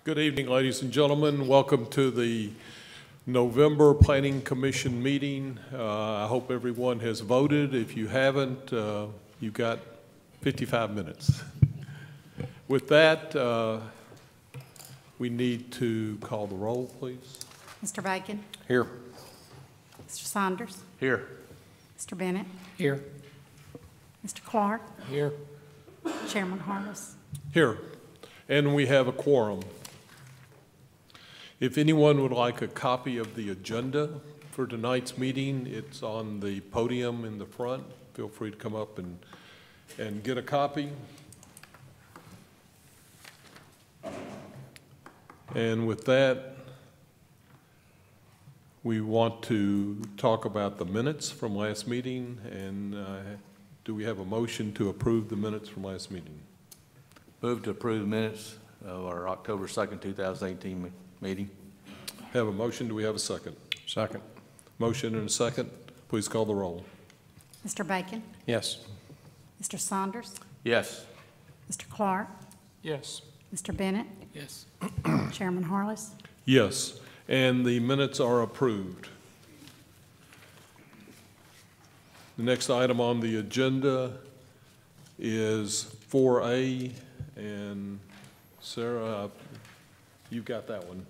Good evening, ladies and gentlemen. Welcome to the November Planning Commission meeting. I hope everyone has voted. If you haven't, you've got 55 minutes. With that, we need to call the roll, please. Mr. Bacon? Here. Mr. Saunders? Here. Mr. Bennett? Here. Mr. Clark? Here. Chairman Harless? Here. And we have a quorum. If anyone would like a copy of the agenda for tonight's meeting, it's on the podium in the front. Feel free to come up and get a copy. And with that, we want to talk about the minutes from last meeting. And do we have a motion to approve the minutes from last meeting? Move to approve the minutes of our October 2nd, 2018 meeting. Have a motion. Do we have a second? Second. Motion and a second. Please call the roll. Mr. Bacon? Yes. Mr. Saunders? Yes. Mr. Clark? Yes. Mr. Bennett? Yes. Chairman Harless? Yes, and the minutes are approved. The next item on the agenda is 4A, and Sarah, you've got that one.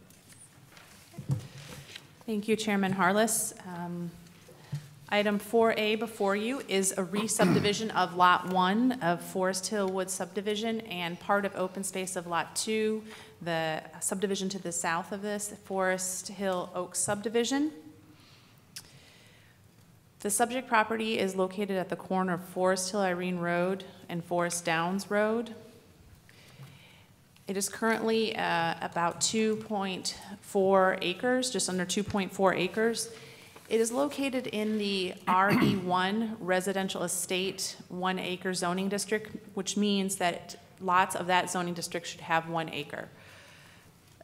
Thank you, Chairman Harless. Item 4A before you is a re-subdivision of Lot 1 of Forest Hill Woods subdivision and part of open space of Lot 2, the subdivision to the south of this, Forest Hill Oaks subdivision. The subject property is located at the corner of Forest Hill Irene Road and Forest Downs Road. It is currently about 2.4 acres, just under 2.4 acres. It is located in the RE1 residential estate 1 acre zoning district, which means that lots of that zoning district should have 1 acre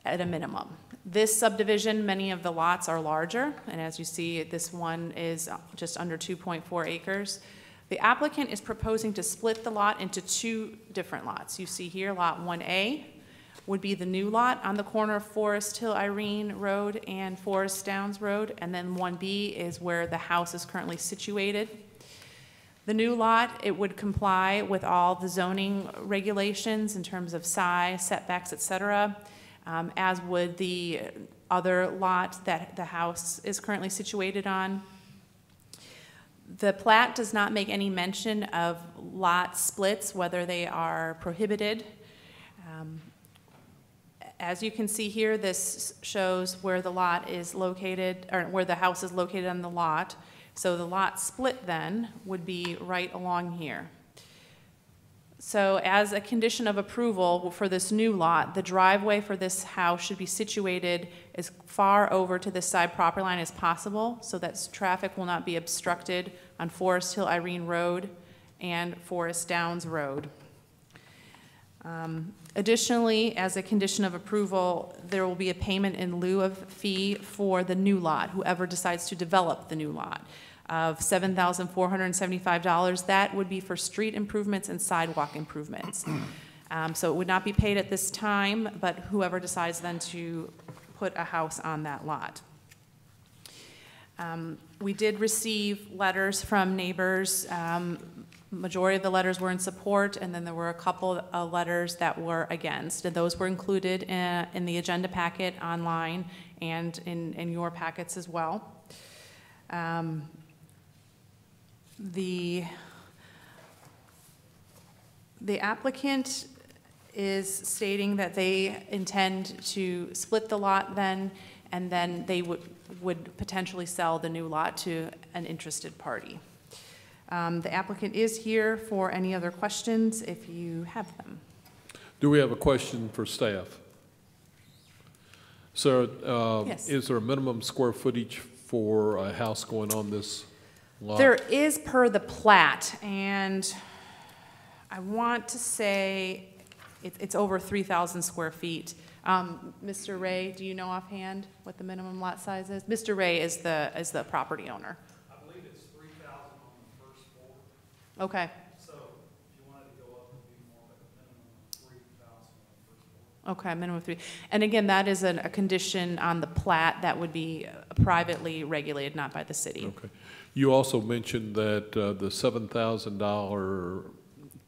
at a minimum. This subdivision, many of the lots are larger, and as you see, this one is just under 2.4 acres. The applicant is proposing to split the lot into 2 different lots. You see here, lot 1A would be the new lot on the corner of Forest Hill Irene Road and Forest Downs Road, and then 1B is where the house is currently situated. The new lot, it would comply with all the zoning regulations in terms of size, setbacks, etc., as would the other lot that the house is currently situated on. The plat does not make any mention of lot splits, whether they are prohibited. As you can see here, this shows where the lot is located, or where the house is located on the lot. So the lot split then would be right along here. So as a condition of approval for this new lot, the driveway for this house should be situated as far over to this side property line as possible so that traffic will not be obstructed on Forest Hill Irene Road and Forest Downs Road. Additionally, as a condition of approval, there will be a payment in lieu of fee for the new lot, whoever decides to develop the new lot, of $7,475. That would be for street improvements and sidewalk improvements. So it would not be paid at this time, but whoever decides then to put a house on that lot. We did receive letters from neighbors. Majority of the letters were in support, and then there were a couple of letters that were against, and those were included in the agenda packet online and in your packets as well. The applicant is stating that they intend to split the lot then, and then they would potentially sell the new lot to an interested party. The applicant is here for any other questions if you have them. Do we have a question for staff? Sarah, Yes. Is there a minimum square footage for a house going on this lot? There is per the plat, and I want to say it's over 3,000 square feet. Mr. Ray, do you know offhand what the minimum lot size is? Mr. Ray is the property owner. Okay. So if you wanted to go up, it would be more, but a minimum of 3,000 on the first floor. Okay, minimum of 3. And again, that is a condition on the plat that would be privately regulated, not by the city. Okay. You also mentioned that the $7,000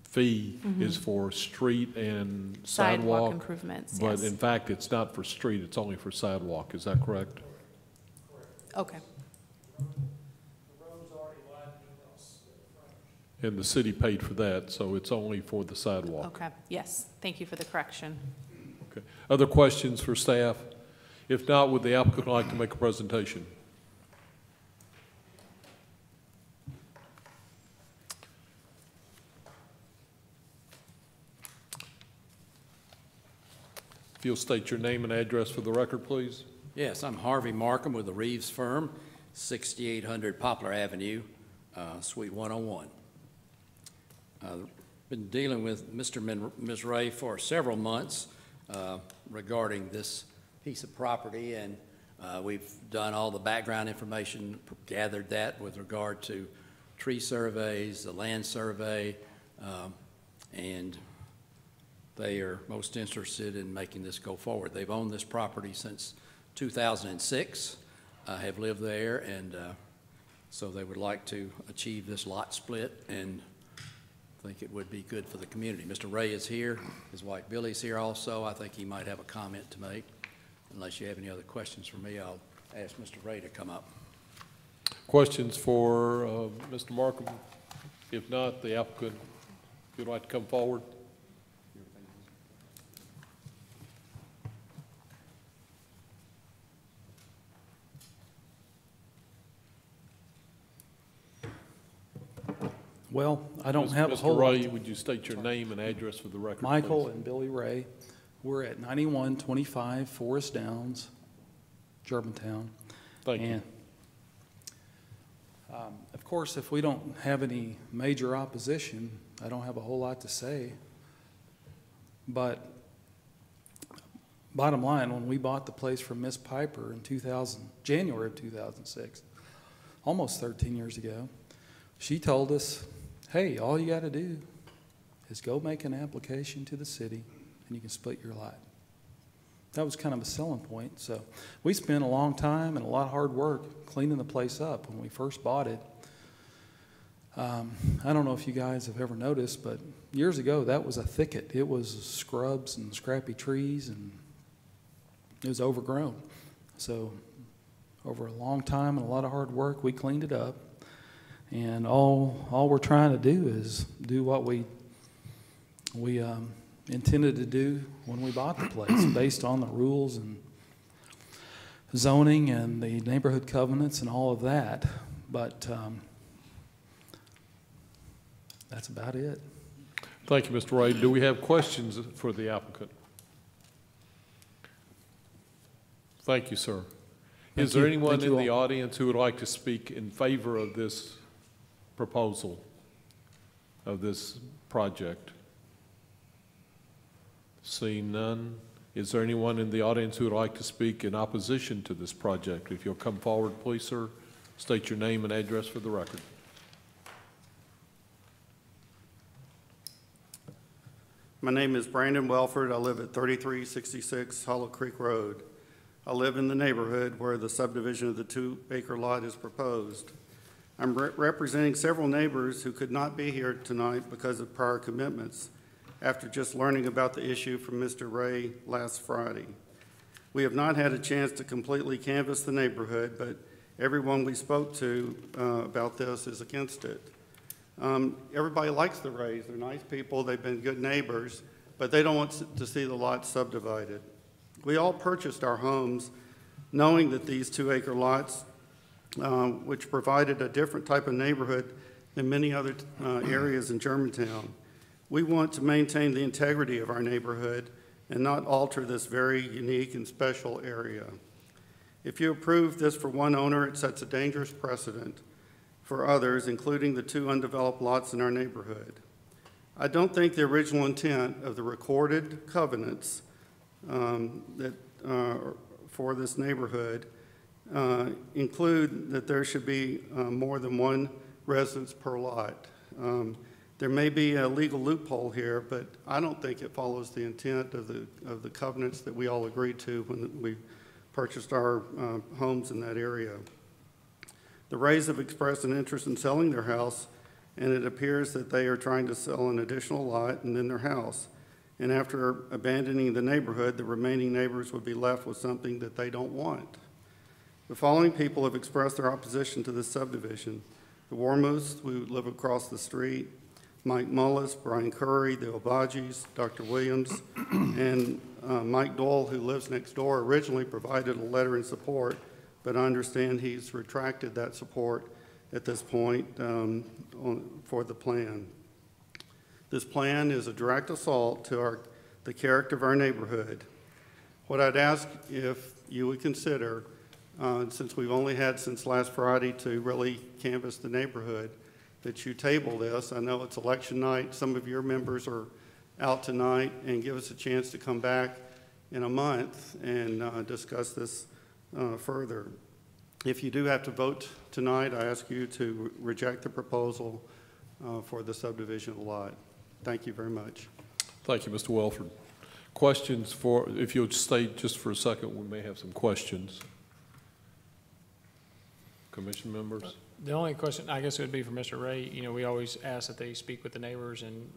fee is for street and sidewalk. Improvements, But yes. in fact, it's not for street, it's only for sidewalk. Is that correct? Okay. And the city paid for that, so it's only for the sidewalk. Okay, yes. Thank you for the correction. Okay. Other questions for staff? If not, would the applicant like to make a presentation? If you'll state your name and address for the record, please. Yes, I'm Harvey Markham with the Reeves Firm, 6800 Poplar Avenue, Suite 101. Been dealing with Mr. and Ms. Ray for several months regarding this piece of property, and we've done all the background information, gathered that with regard to tree surveys, the land survey, and they are most interested in making this go forward. They've owned this property since 2006, have lived there, and so they would like to achieve this lot split, and think it would be good for the community. Mr. Ray is here. His wife Billy's here also. I think he might have a comment to make. Unless you have any other questions for me, I'll ask Mr. Ray to come up. Questions for Mr. Markham? If not, the applicant, if you'd like to come forward. Well, I don't have a whole Mr. Ray, lot. would you state your name and address for the record, Michael please? and Billy Ray. We're at 9125 Forest Downs, Germantown. Thank you. And, of course, if we don't have any major opposition, I don't have a whole lot to say. But bottom line, when we bought the place from Miss Piper in January of 2006, almost 13 years ago, she told us, hey, all you got to do is go make an application to the city and you can split your lot. That was kind of a selling point. So we spent a long time and a lot of hard work cleaning the place up when we first bought it. I don't know if you guys have ever noticed, but years ago that was a thicket. It was scrubs and scrappy trees, and it was overgrown. So over a long time and a lot of hard work, we cleaned it up. And all we're trying to do is do what we intended to do when we bought the place, based on the rules and zoning and the neighborhood covenants and all of that. But that's about it. Thank you, Mr. Ray. Do we have questions for the applicant? Thank you, sir. Is there anyone in the audience who would like to speak in favor of this proposal, of this project? Seeing none, is there anyone in the audience who would like to speak in opposition to this project? If you'll come forward, please, sir. State your name and address for the record. My name is Brandon Welford. I live at 3366 Hollow Creek Road. I live in the neighborhood where the subdivision of the 2-acre lot is proposed. I'm representing several neighbors who could not be here tonight because of prior commitments after just learning about the issue from Mr. Ray last Friday. We have not had a chance to completely canvass the neighborhood, but everyone we spoke to about this is against it. Everybody likes the Rays. They're nice people. They've been good neighbors, but they don't want to see the lot subdivided. We all purchased our homes knowing that these 2-acre lots, which provided a different type of neighborhood than many other areas in Germantown. We want to maintain the integrity of our neighborhood and not alter this very unique and special area. If you approve this for one owner, it sets a dangerous precedent for others, including the 2 undeveloped lots in our neighborhood. I don't think the original intent of the recorded covenants for this neighborhood there should be more than one residence per lot. There may be a legal loophole here, but I don't think it follows the intent of the covenants that we all agreed to when we purchased our homes in that area. The Rays have expressed an interest in selling their house, and it appears that they are trying to sell an additional lot and then their house. And after abandoning the neighborhood, the remaining neighbors would be left with something that they don't want. The following people have expressed their opposition to this subdivision: the Warmouths, who live across the street, Mike Mullis, Brian Curry, the Obagis, Dr. Williams, and Mike Doyle, who lives next door, originally provided a letter in support, but I understand he's retracted that support at this point for the plan. This plan is a direct assault to the character of our neighborhood. What I'd ask if you would consider, since we've only had since last Friday to really canvass the neighborhood, that you table this. I know it's election night. Some of your members are out tonight, and give us a chance to come back in a month and discuss this further. If you do have to vote tonight, I ask you to reject the proposal for the subdivision of the lot. Thank you very much. Thank you, Mr. Welford. Questions for, if you'll stay just for a second, we may have some questions. Commission members? The only question, I guess, it would be for Mr. Ray. You know, we always ask that they speak with the neighbors and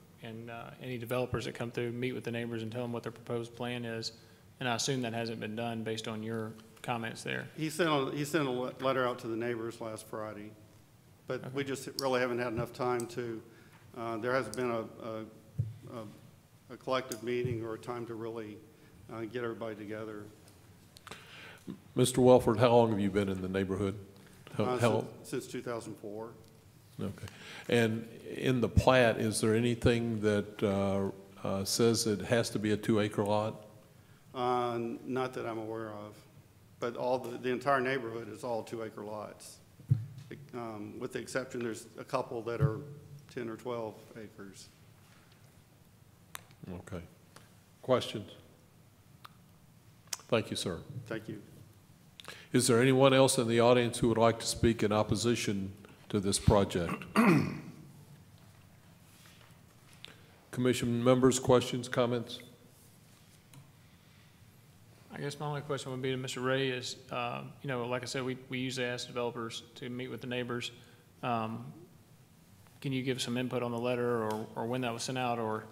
any developers that come through, meet with the neighbors and tell them what their proposed plan is. And I assume that hasn't been done based on your comments there. He sent a letter out to the neighbors last Friday, but okay. We just really haven't had enough time to, there hasn't been a collective meeting or a time to really get everybody together. Mr. Welford, how long have you been in the neighborhood? Since 2004. Okay. And in the plat, is there anything that says it has to be a 2-acre lot? Not that I'm aware of, but all the entire neighborhood is all 2-acre lots. With the exception, there's a couple that are 10 or 12 acres. Okay. Questions? Thank you, sir. Thank you. Is there anyone else in the audience who would like to speak in opposition to this project? Commission members, questions, comments? I guess my only question would be to Mr. Ray is, you know, like I said, we usually ask developers to meet with the neighbors. Can you give some input on the letter or when that was sent out, or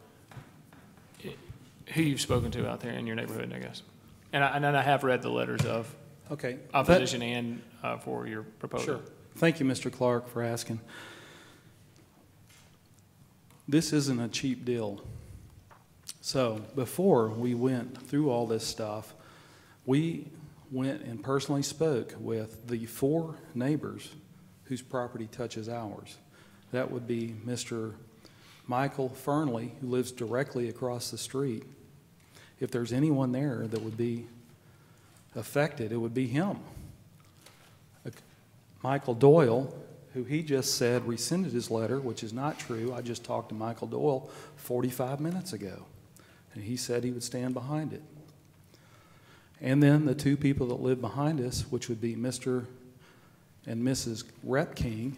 who you've spoken to out there in your neighborhood, I guess? And I have read the letters of opposition and for your proposal. Sure. Thank you, Mr. Clark, for asking. This isn't a cheap deal. So before we went through all this stuff, we went and personally spoke with the 4 neighbors whose property touches ours. That would be Mr. Michael Fernley, who lives directly across the street. If there's anyone there that would be affected, it would be him. Michael Doyle, who he just said rescinded his letter, which is not true. I just talked to Michael Doyle 45 minutes ago, and he said he would stand behind it. And then the 2 people that live behind us, which would be Mr. and Mrs. Rep King,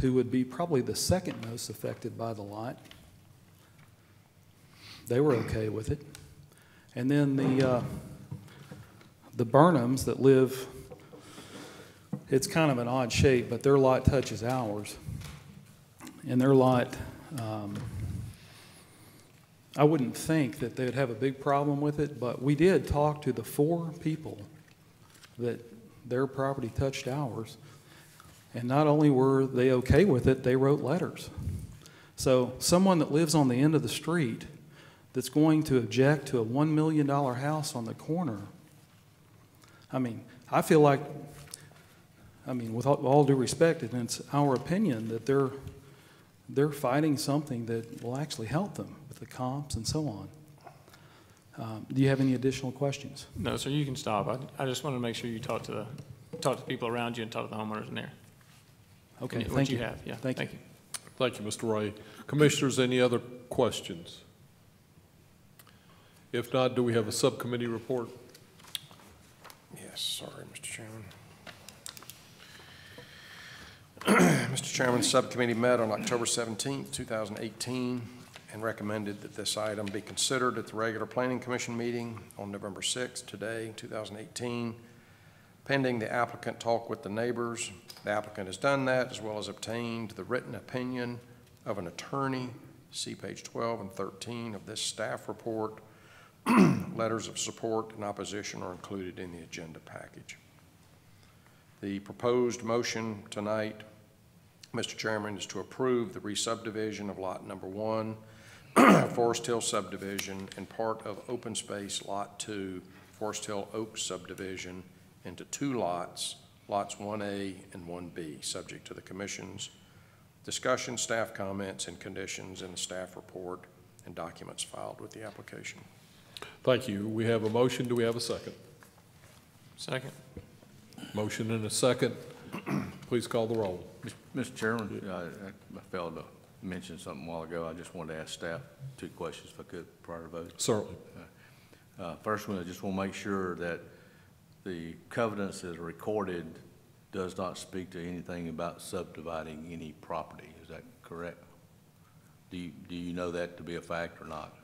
who would be probably the second most affected by the lot. They were okay with it. And then the Burnhams that live, it's kind of an odd shape, but their lot touches ours. And their lot, I wouldn't think that they would have a big problem with it, but we did talk to the 4 people that their property touched ours. And not only were they okay with it, they wrote letters. So someone that lives on the end of the street that's going to object to a $1 million house on the corner, I mean, I feel like, I mean, with all due respect, and it's our opinion that they're fighting something that will actually help them with the comps and so on. Do you have any additional questions? No, sir, you can stop. I just wanted to make sure you talk to the people around you and talk to the homeowners in there. Okay, what you have, yeah. Thank you. Thank you, Mr. Ray. Commissioners, any other questions? If not, do we have a subcommittee report? Yes, sorry, Mr. Chairman. Mr. Chairman, subcommittee met on October 17th, 2018, and recommended that this item be considered at the regular Planning Commission meeting on November 6th, today, 2018, pending the applicant talk with the neighbors. The applicant has done that, as well as obtained the written opinion of an attorney. See page 12 and 13 of this staff report. Letters of support and opposition are included in the agenda package. The proposed motion tonight, Mr. Chairman, is to approve the re-subdivision of lot number 1, Forest Hill subdivision, and part of open space lot 2, Forest Hill Oaks subdivision, into 2 lots, lots 1A and 1B, subject to the Commission's discussion, staff comments, and conditions in the staff report and documents filed with the application. Thank you. We have a motion. Do we have a second? Second. Motion and a second. Please call the roll. Mr. Chairman, I failed to mention something a while ago. I just wanted to ask staff 2 questions if I could prior to vote. Certainly. First one, I just want to make sure that the covenants that are recorded does not speak to anything about subdividing any property. Is that correct? Do you know that to be a fact or not?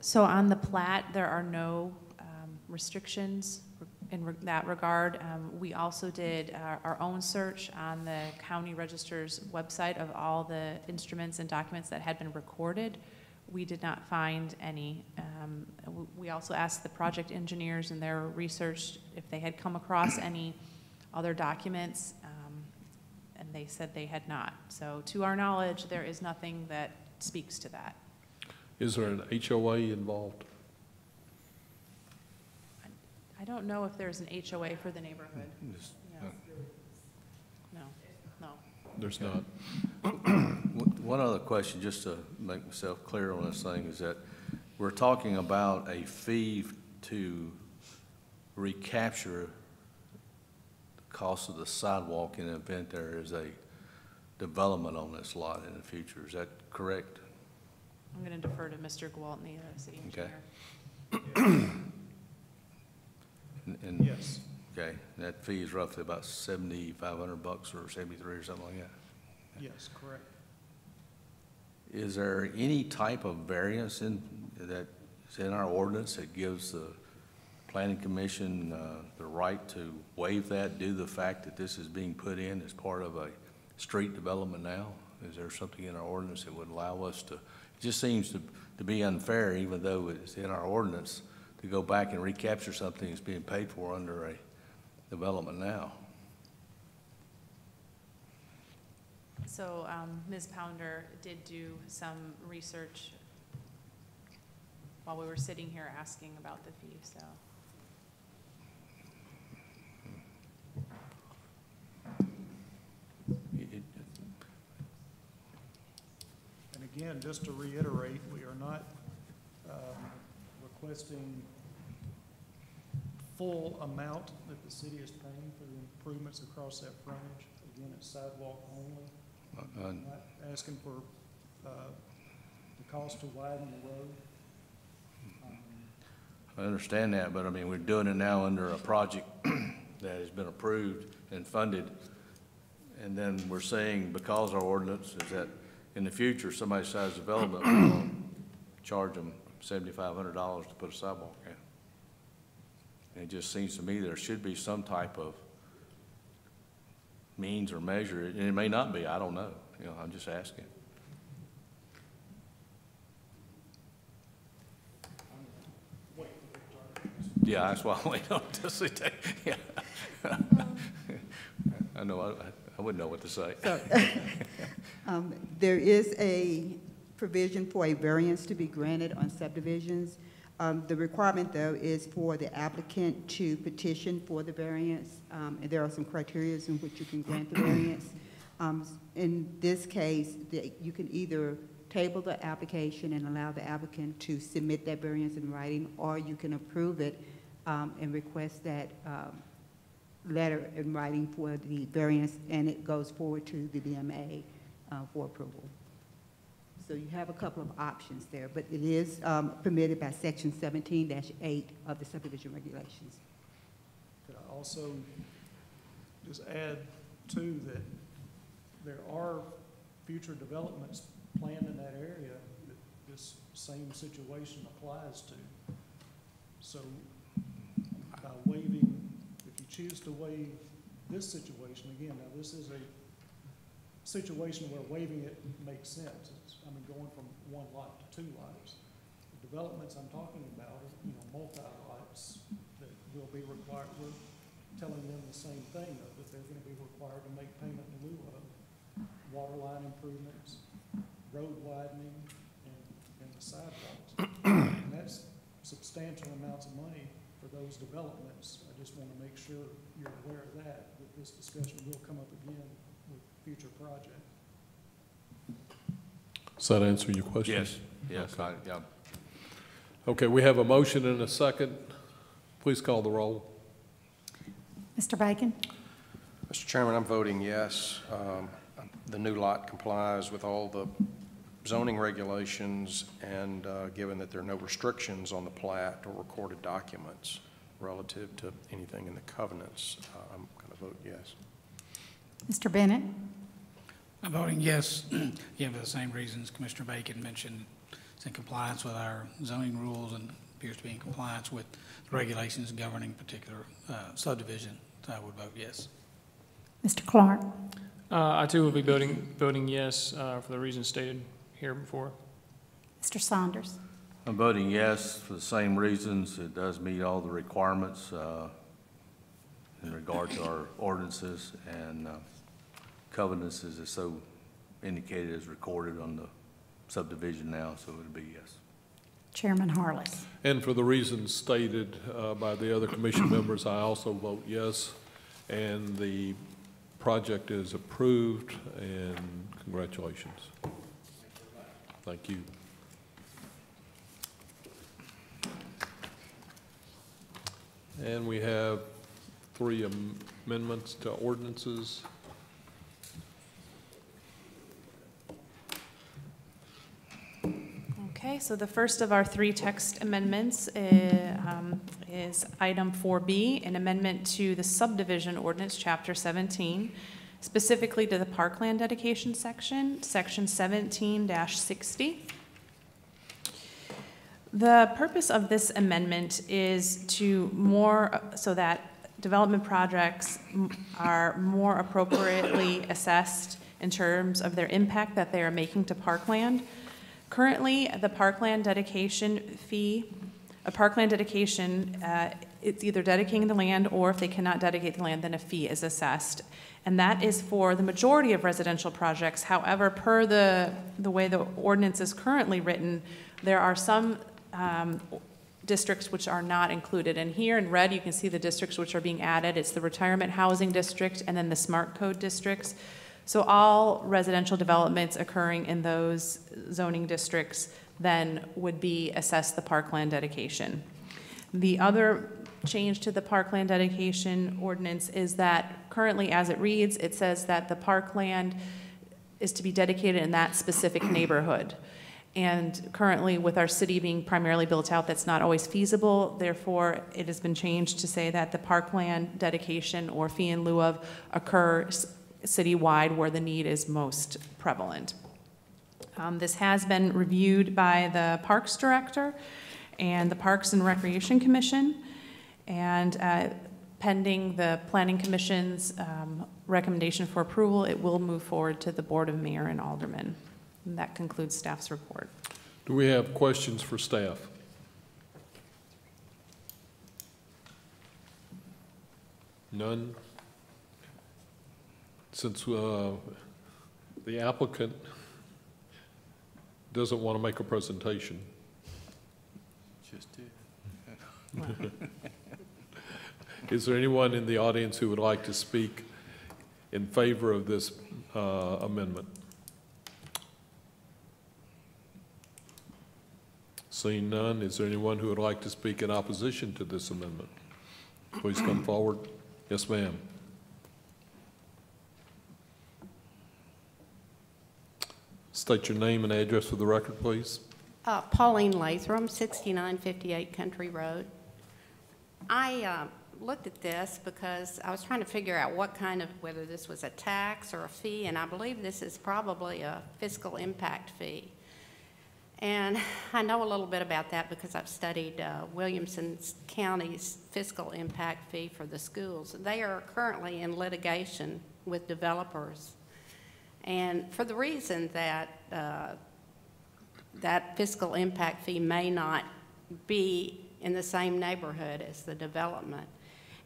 So on the plat, there are no restrictions in that regard. We also did our own search on the county register's website of all the instruments and documents that had been recorded. We did not find any. We also asked the project engineers in their research if they had come across any other documents, and they said they had not. So to our knowledge, there is nothing that speaks to that. Is there an HOA involved? I don't know if there's an HOA for the neighborhood. No. There's not. One other question, just to make myself clear on this thing, is that we're talking about a fee to recapture the cost of the sidewalk in the event there is a development on this lot in the future. Is that correct? I'm going to defer to Mr. Gwaltney, the city engineer. Okay. And Yes. okay, that fee is roughly about $7,500 or 73 or something like that. Yes, correct. Is there any type of variance that's in our ordinance that gives the Planning Commission the right to waive that due to the fact that this is being put in as part of a street development now? Is there something in our ordinance that would allow us to? It just seems to be unfair, even though it's in our ordinance, to go back and recapture something that's being paid for under a development now. So Ms. Pounder did do some research while we were sitting here asking about the fee, so. And again, just to reiterate, we are not requesting full amount that the city is paying for the improvements across that frontage. Again, it's sidewalk only. Not asking for the cost to widen the road. I understand that, but I mean, we're doing it now under a project that has been approved and funded. And then we're saying, because our ordinance is that in the future, somebody decides development, we're going to charge them $7,500 to put a sidewalk in. And it just seems to me there should be some type of means or measure, and it may not be, I don't know. You know, I'm just asking. Yeah, that's why I wait on this. Yeah. I know, I wouldn't know what to say. So, there is a provision for a variance to be granted on subdivisions. The requirement, though, is for the applicant to petition for the variance, and there are some criteria in which you can grant the variance. In this case, you can either table the application and allow the applicant to submit that variance in writing, or you can approve it and request that letter in writing for the variance, and it goes forward to the DMA for approval. So you have a couple of options there, but it is permitted by Section 17-8 of the subdivision regulations. Could I also just add too that there are future developments planned in that area that this same situation applies to. So by waiving, if you choose to waive this situation, again, now this is a situation where waiving it makes sense. It's, I mean, going from one lot to two lots. The developments I'm talking about are, you know, multi-lots that will be required. We're telling them the same thing, though, that they're going to be required to make payment in lieu of water line improvements, road widening, and the sidewalks. And that's substantial amounts of money for those developments. I just want to make sure you're aware of that this discussion will come up again with future projects. Does that answer your question? Yes, yes, Okay. yeah. Okay, we have a motion and a second. Please call the roll. Mr. Bacon? Mr. Chairman, I'm voting yes. The new lot complies with all the zoning regulations, and given that there are no restrictions on the plat or recorded documents relative to anything in the covenants, I'm going to vote yes. Mr. Bennett? I'm voting yes, again, for the same reasons Commissioner Bacon mentioned. It's in compliance with our zoning rules and appears to be in compliance with the regulations governing particular subdivision. So I would vote yes. Mr. Clark? I too will be voting yes for the reasons stated here before. Mr. Saunders? I'm voting yes for the same reasons. It does meet all the requirements in regard to our ordinances and covenants, as is so indicated as recorded on the subdivision now, so it would be yes. Chairman Harless? And for the reasons stated by the other commission members, I also vote yes. And the project is approved, and congratulations. Thank you. And we have 3 amendments to ordinances. Okay, so the first of our 3 text amendments is item 4B, an amendment to the subdivision ordinance, chapter 17, specifically to the parkland dedication section, section 17-60. The purpose of this amendment is to so that development projects are more appropriately assessed in terms of their impact that they are making to parkland. Currently, the parkland dedication fee, a parkland dedication, it's either dedicating the land, or if they cannot dedicate the land, then a fee is assessed. And that is for the majority of residential projects. However, per the way the ordinance is currently written, there are some districts which are not included. And here in red, you can see the districts which are being added. It's the retirement housing district and then the smart code districts. So all residential developments occurring in those zoning districts then would be assessed the parkland dedication. The other change to the parkland dedication ordinance is that currently, as it reads, it says that the parkland is to be dedicated in that specific neighborhood. And currently, with our city being primarily built out, that's not always feasible. Therefore, it has been changed to say that the parkland dedication or fee in lieu of occurs citywide where the need is most prevalent. This has been reviewed by the Parks Director and the Parks and Recreation Commission, and pending the Planning Commission's recommendation for approval, it will move forward to the Board of Mayor and Aldermen. And that concludes staff's report. Do we have questions for staff? None? Since the applicant doesn't want to make a presentation. Just did. Is there anyone in the audience who would like to speak in favor of this amendment? Seeing none, is there anyone who would like to speak in opposition to this amendment? Please come forward. Yes, ma'am. State your name and address for the record, please. Pauline Lathram, 6958 Country Road. I looked at this because I was trying to figure out what kind of, whether this was a tax or a fee, and I believe this is probably a fiscal impact fee. And I know a little bit about that because I've studied Williamson County's fiscal impact fee for the schools. They are currently in litigation with developers. And for the reason that that fiscal impact fee may not be in the same neighborhood as the development.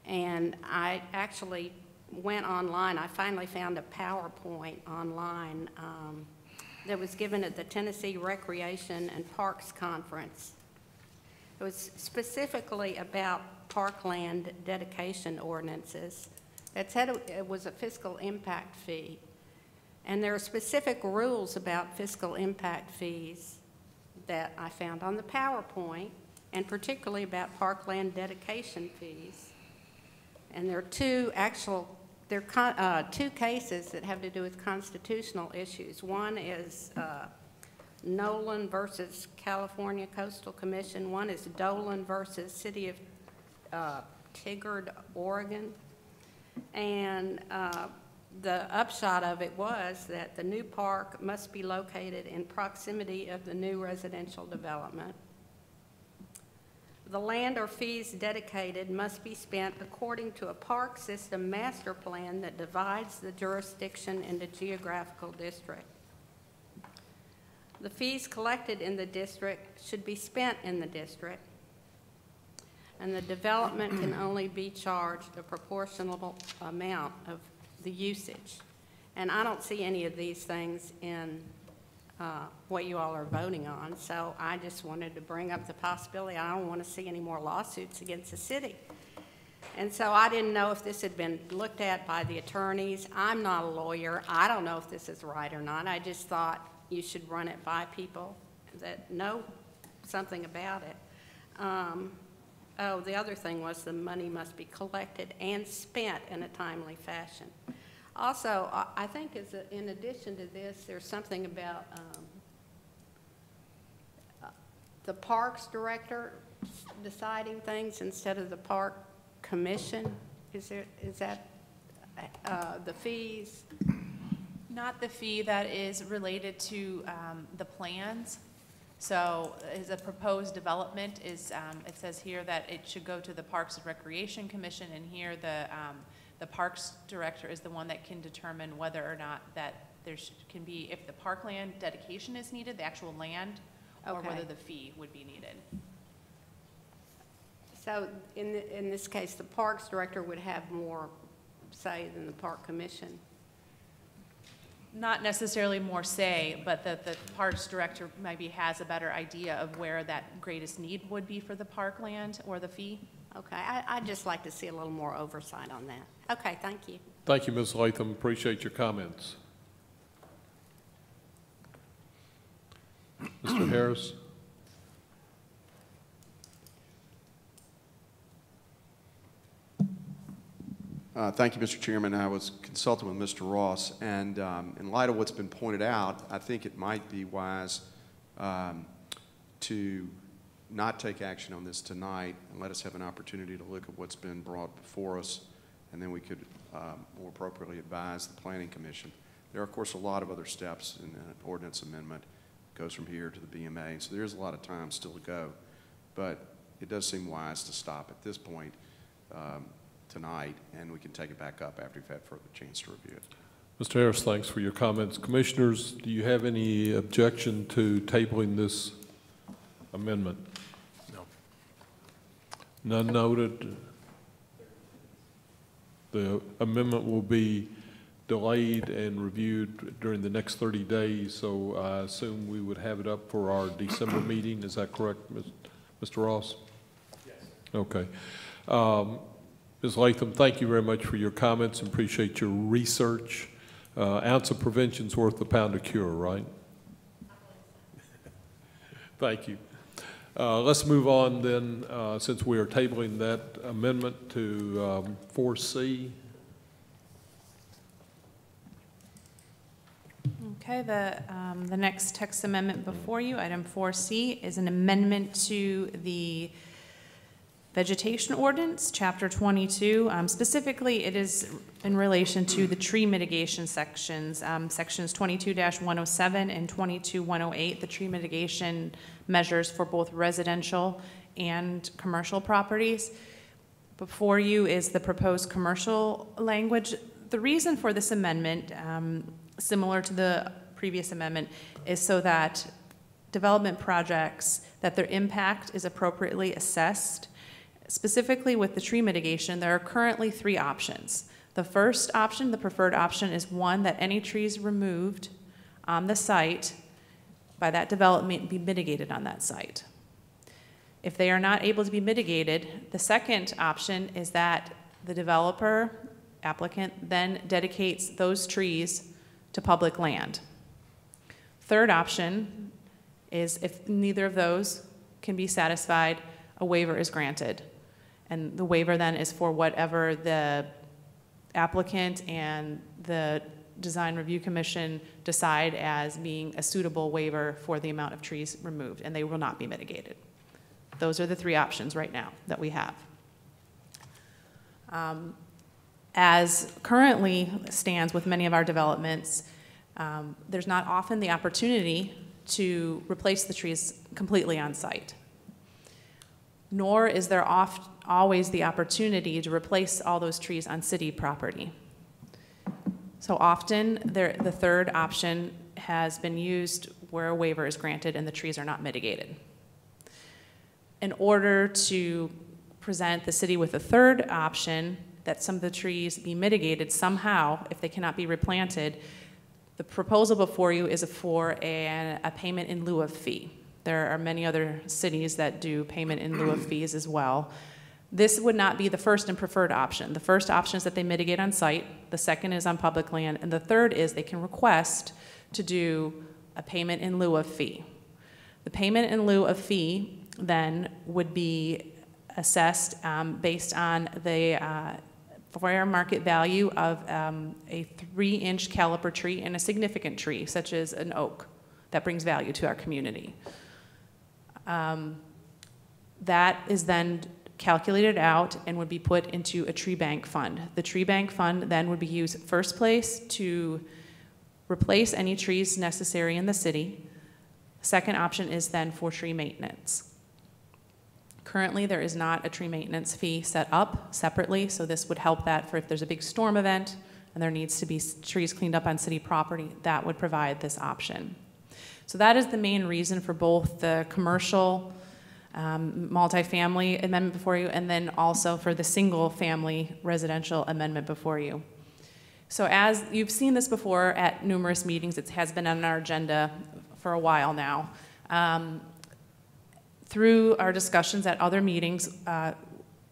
And I actually went online. I finally found a PowerPoint online that was given at the Tennessee Recreation and Parks Conference. It was specifically about parkland dedication ordinances. It said it was a fiscal impact fee. And there are specific rules about fiscal impact fees that I found on the PowerPoint, and particularly about parkland dedication fees. And there are two cases that have to do with constitutional issues. One is Nolan versus California Coastal Commission. One is Dolan versus City of Tigard, Oregon. And the upshot of it was that the new park must be located in proximity of the new residential development. The land or fees dedicated must be spent according to a park system master plan that divides the jurisdiction into geographical districts. The fees collected in the district should be spent in the district, and the development can only be charged a proportional amount of the usage. And I don't see any of these things in what you all are voting on, so I just wanted to bring up the possibility. I don't want to see any more lawsuits against the city. And so I didn't know if this had been looked at by the attorneys. I'm not a lawyer. I don't know if this is right or not. I just thought you should run it by people that know something about it. Oh, the other thing was the money must be collected and spent in a timely fashion. Also, I think in addition to this, there's something about the parks director deciding things instead of the park commission. Is that the fees? Not the fee that is related to the plans. So as a proposed development is, it says here that it should go to the Parks and Recreation Commission, and here the Parks Director is the one that can determine whether or not that there can be, if the parkland dedication is needed, the actual land, or whether the fee would be needed. So in this case, the Parks Director would have more say than the Park Commission? Not necessarily more say, but that the Parks Director maybe has a better idea of where that greatest need would be for the parkland or the fee. Okay, I'd just like to see a little more oversight on that. Okay, thank you. Thank you, Ms. Latham. Appreciate your comments. Mr. Harris? Thank you, Mr. Chairman. I was consulting with Mr. Ross, and in light of what's been pointed out, I think it might be wise to not take action on this tonight and let us have an opportunity to look at what's been brought before us, and then we could more appropriately advise the Planning Commission. There are, of course, a lot of other steps in an ordinance amendment. It goes from here to the BMA, so there's a lot of time still to go. But it does seem wise to stop at this point tonight, and we can take it back up after we've had further chance to review it. Mr. Harris, thanks for your comments. Commissioners, do you have any objection to tabling this amendment? No. None noted. The amendment will be delayed and reviewed during the next 30 days, so I assume we would have it up for our December meeting. Is that correct, Mr. Ross? Yes. Okay. Ms. Latham, thank you very much for your comments and appreciate your research. Ounce of prevention's worth a pound of cure, right? Thank you. Let's move on then, since we are tabling that amendment to 4C. Okay, the next text amendment before you, item 4C, is an amendment to the Vegetation Ordinance, Chapter 22. Specifically, it is in relation to the tree mitigation sections, sections 22-107 and 22-108, the tree mitigation measures for both residential and commercial properties. Before you is the proposed commercial language. The reason for this amendment, similar to the previous amendment, is so that development projects, that their impact is appropriately assessed. Specifically with the tree mitigation, there are currently 3 options. The first option, the preferred option, is one that any trees removed on the site by that development be mitigated on that site. If they are not able to be mitigated, the second option is that the developer, applicant, then dedicates those trees to public land. Third option is if neither of those can be satisfied, a waiver is granted. And the waiver then is for whatever the applicant and the Design Review Commission decide as being a suitable waiver for the amount of trees removed, and they will not be mitigated. Those are the 3 options right now that we have. As currently stands with many of our developments, there's not often the opportunity to replace the trees completely on site. Nor is there always the opportunity to replace all those trees on city property. So often, the third option has been used where a waiver is granted and the trees are not mitigated. In order to present the city with a third option, that some of the trees be mitigated somehow, if they cannot be replanted, the proposal before you is for a payment in lieu of fee. There are many other cities that do payment in lieu of fees as well. This would not be the first and preferred option. The first option is that they mitigate on site. The second is on public land. And the third is they can request to do a payment in lieu of fee. The payment in lieu of fee then would be assessed based on the fair market value of a 3-inch caliper tree and a significant tree, such as an oak, that brings value to our community. That is then calculated out and would be put into a tree bank fund. The tree bank fund then would be used first place to replace any trees necessary in the city. Second option is then for tree maintenance. Currently, there is not a tree maintenance fee set up separately, so this would help that for if there's a big storm event and there needs to be trees cleaned up on city property, that would provide this option. So that is the main reason for both the commercial multifamily amendment before you and then also for the single family residential amendment before you. So as you've seen this before at numerous meetings, it has been on our agenda for a while now. Through our discussions at other meetings, it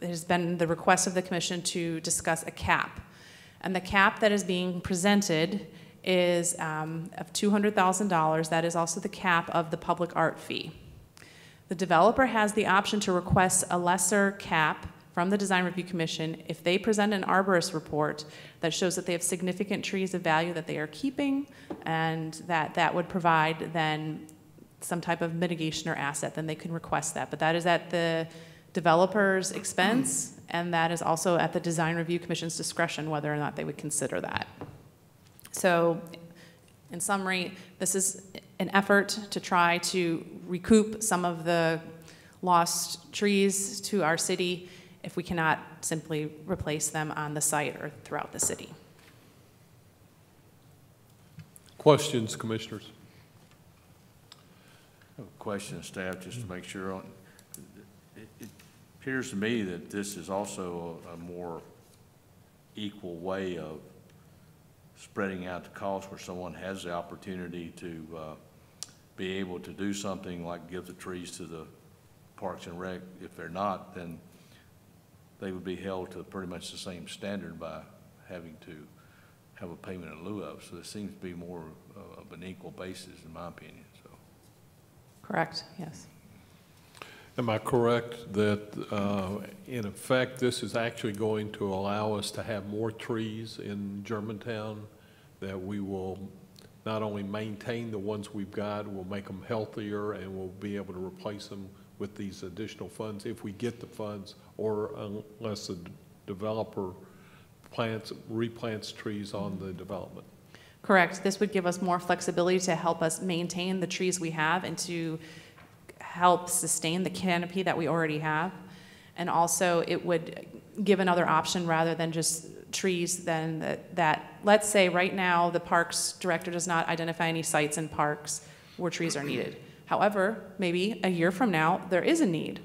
has been the request of the commission to discuss a cap. And the cap that is being presented is of $200,000. That is also the cap of the public art fee. The developer has the option to request a lesser cap from the Design Review Commission if they present an arborist report that shows that they have significant trees of value that they are keeping, and that would provide then some type of mitigation or asset, then they can request that. But that is at the developer's expense, and that is also at the Design Review Commission's discretion whether or not they would consider that. So in summary, this is an effort to try to recoup some of the lost trees to our city if we cannot simply replace them on the site or throughout the city. Questions, commissioners? I have a question of staff just to make sure. It appears to me that this is also a more equal way of spreading out the cost where someone has the opportunity to be able to do something like give the trees to the Parks and Rec. If they're not, then they would be held to pretty much the same standard by having to have a payment in lieu of. So it seems to be more of an equal basis in my opinion. So. Correct, yes. Am I correct that, in effect, this is actually going to allow us to have more trees in Germantown, that we will not only maintain the ones we've got, we'll make them healthier, and we'll be able to replace them with these additional funds, if we get the funds, or unless the developer replants trees on the development. Correct. This would give us more flexibility to help us maintain the trees we have and to help sustain the canopy that we already have. And also, it would give another option rather than just trees then that, let's say right now, the Parks Director does not identify any sites in parks where trees are needed. However, maybe a year from now, there is a need.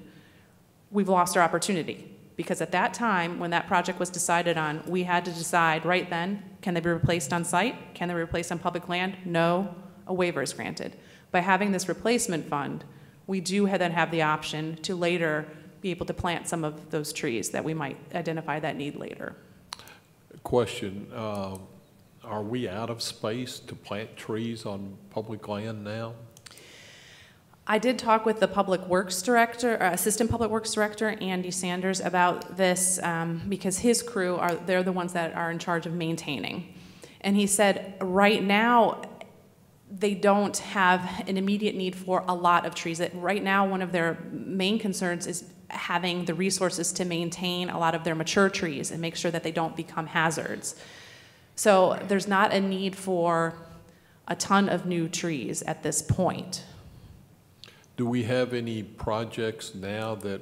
We've lost our opportunity, because at that time, when that project was decided on, we had to decide right then, can they be replaced on site? Can they be replaced on public land? No, a waiver is granted. By having this replacement fund, we do then have the option to later be able to plant some of those trees that we might identify that need later. Question, are we out of space to plant trees on public land now? I did talk with the Public Works Director, Assistant Public Works Director, Andy Sanders, about this because his crew, they're the ones that are in charge of maintaining. And he said right now, they don't have an immediate need for a lot of trees. That right now, one of their main concerns is having the resources to maintain a lot of their mature trees and make sure that they don't become hazards. So there's not a need for a ton of new trees at this point. Do we have any projects now that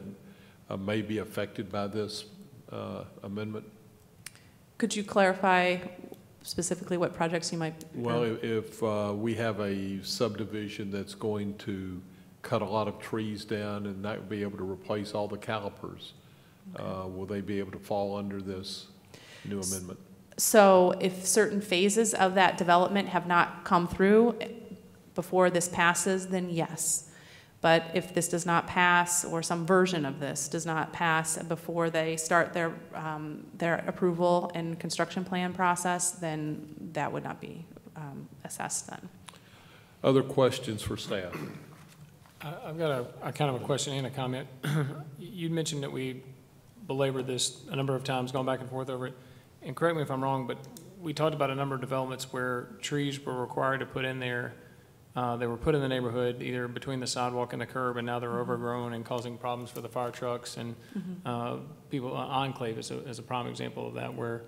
may be affected by this amendment? Could you clarify specifically what projects you might? Well, if we have a subdivision that's going to cut a lot of trees down and not be able to replace all the calipers, okay, will they be able to fall under this new amendment? So if certain phases of that development have not come through before this passes, then yes. But if this does not pass, or some version of this does not pass before they start their approval and construction plan process, then that would not be assessed then. Other questions for staff? I've got a kind of a question and a comment. You mentioned that we belabored this a number of times, gone back and forth over it. And correct me if I'm wrong, but we talked about a number of developments where trees were required to put in there. They were put in the neighborhood, either between the sidewalk and the curb, and now they're overgrown and causing problems for the fire trucks and people. Enclave is a prime example of that, where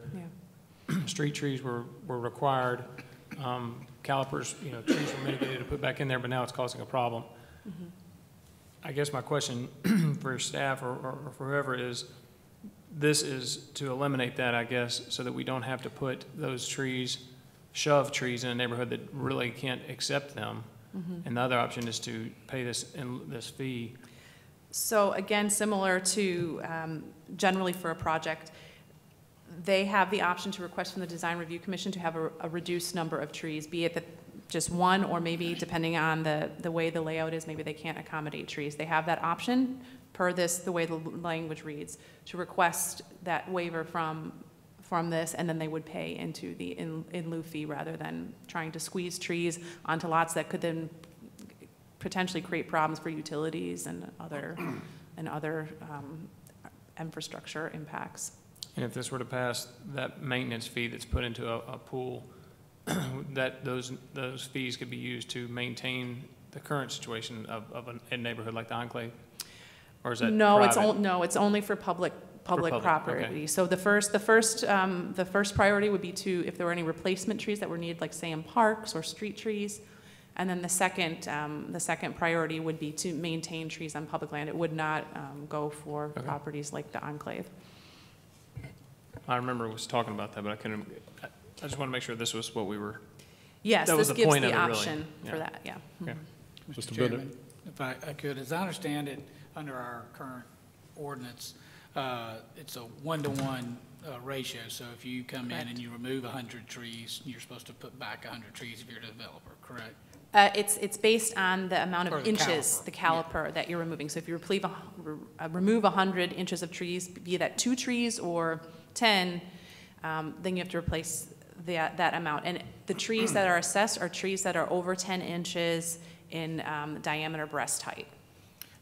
street trees were required. Calipers, trees were mitigated to put back in there, but now it's causing a problem. I guess my question for staff or for whoever is, this is to eliminate that, I guess, so that we don't have to put those trees, shove trees in a neighborhood that really can't accept them. And the other option is to pay this fee. So again, similar to generally for a project, they have the option to request from the Design Review Commission to have a reduced number of trees, be it that just one, or maybe depending on the way the layout is, maybe they can't accommodate trees. They have that option per the way the language reads, to request that waiver from this, and then they would pay into the in lieu fee rather than trying to squeeze trees onto lots that could then potentially create problems for utilities and other infrastructure impacts. And if this were to pass, that maintenance fee that's put into a pool, that those fees could be used to maintain the current situation of a neighborhood like the Enclave, or is that private? It's only for public property. Okay. So the first priority would be to, if there were any replacement trees that were needed, like say in parks or street trees, and then the second priority would be to maintain trees on public land. It would not go for properties like the Enclave. I remember was talking about that, but I couldn't. I just want to make sure this was what we were. Yes, that was this the gives point the of it, option really. for that. Yeah. Okay. Mr. Chairman, if I could, as I understand it, under our current ordinance, it's a 1-to-1 ratio. So if you come in and you remove 100 trees, you're supposed to put back 100 trees if you're a developer, correct? It's based on the amount of inches, the caliper that you're removing. So if you remove 100 inches of trees, be that 2 trees or 10, then you have to replace that amount. And the trees that are assessed are trees that are over 10 inches in diameter breast height.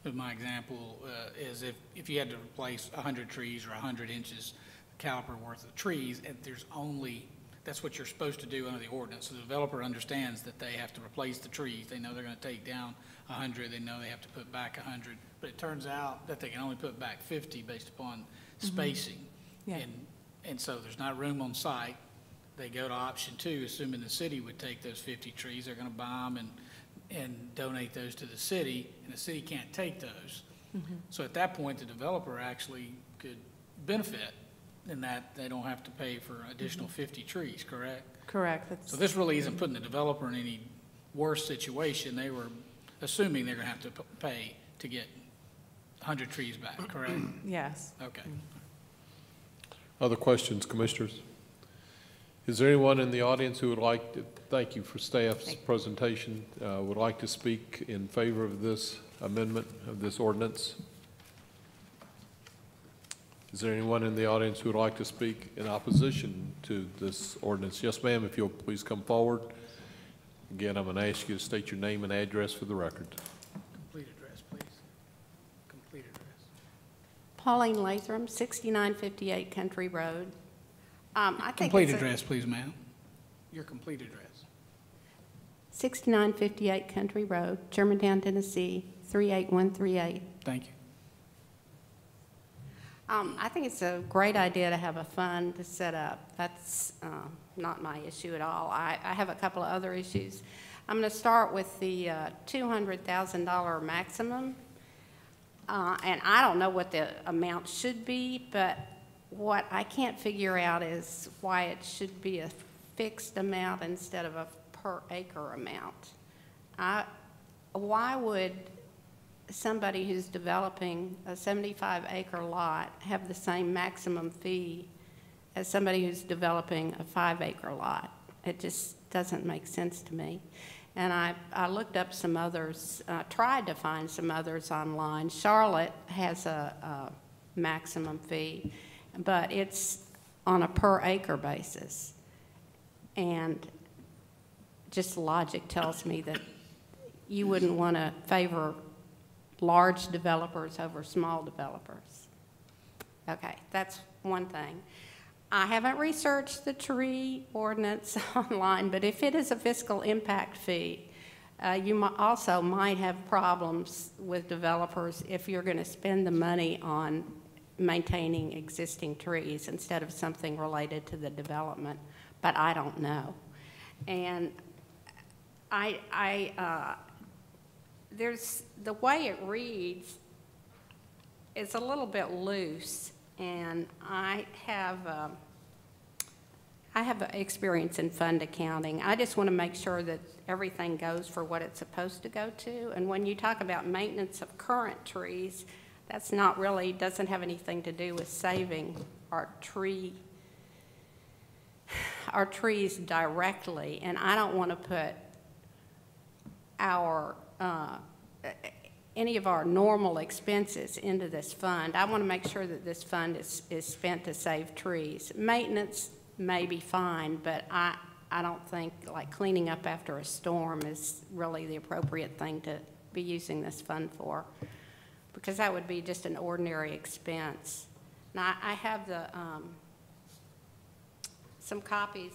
But my example is if you had to replace 100 trees or 100 inches caliper worth of trees, and there's only that's what you're supposed to do under the ordinance. So the developer understands that they have to replace the trees. They know they're going to take down 100. They know they have to put back 100. But it turns out that they can only put back 50 based upon spacing. Yeah. And so there's not room on site. They go to option 2, assuming the city would take those 50 trees. They're going to buy them and donate those to the city, and the city can't take those. So at that point, the developer actually could benefit in that they don't have to pay for additional 50 trees, correct? Correct. That's- So this really isn't putting the developer in any worse situation. They were assuming they're going to have to pay to get 100 trees back, correct? Yes. Okay. Other questions, Commissioners? Is there anyone in the audience who would like to, thank you for staff's presentation, would like to speak in favor of this amendment of this ordinance? Is there anyone in the audience who would like to speak in opposition to this ordinance? Yes, ma'am, if you'll please come forward. Again, I'm going to ask you to state your name and address for the record. Complete address, please. Complete address. Pauline Latham, 6958 Country Road. I think Complete it's address, please, ma'am. Your complete address. 6958 Country Road, Germantown, Tennessee, 38138. Thank you. I think it's a great idea to have a fund to set up. That's not my issue at all. I have a couple of other issues. I'm going to start with the $200,000 maximum. And I don't know what the amount should be, but what I can't figure out is why it should be a fixed amount instead of a per acre amount. Why would somebody who's developing a 75-acre lot have the same maximum fee as somebody who's developing a 5-acre lot? It just doesn't make sense to me. And I looked up some others, tried to find some others online. Charlotte has a maximum fee, but it's on a per acre basis. And just logic tells me that you wouldn't want to favor large developers over small developers. Okay, that's one thing. I haven't researched the tree ordinance online, but if it is a fiscal impact fee, you also might have problems with developers if you're going to spend the money on maintaining existing trees instead of something related to the development, but I don't know. And there's, the way it reads is a little bit loose, and I have experience in fund accounting. I just want to make sure that everything goes for what it's supposed to go to. And when you talk about maintenance of current trees, that's not really, doesn't have anything to do with saving our trees directly. And I don't want to put our any of our normal expenses into this fund. I want to make sure that this fund is spent to save trees. Maintenance may be fine, but I don't think like cleaning up after a storm is really the appropriate thing to be using this fund for, because that would be just an ordinary expense. Now, I have the some copies